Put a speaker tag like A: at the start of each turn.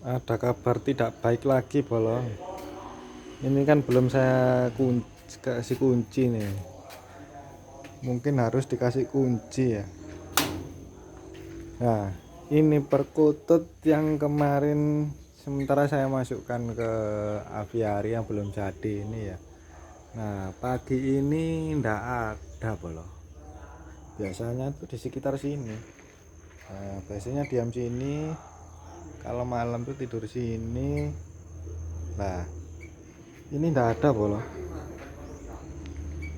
A: Ada kabar tidak baik lagi, Bolong. Ini kan belum saya kasih kunci nih. Mungkin harus dikasih kunci ya. Nah, ini perkutut yang kemarin sementara saya masukkan ke aviari yang belum jadi ini ya. Nah, pagi ini ndak ada, Bolong. Biasanya tuh di sekitar sini. Nah, biasanya diam sini. Kalau malam tuh tidur sini. Nah, ini ndak ada, Bolong.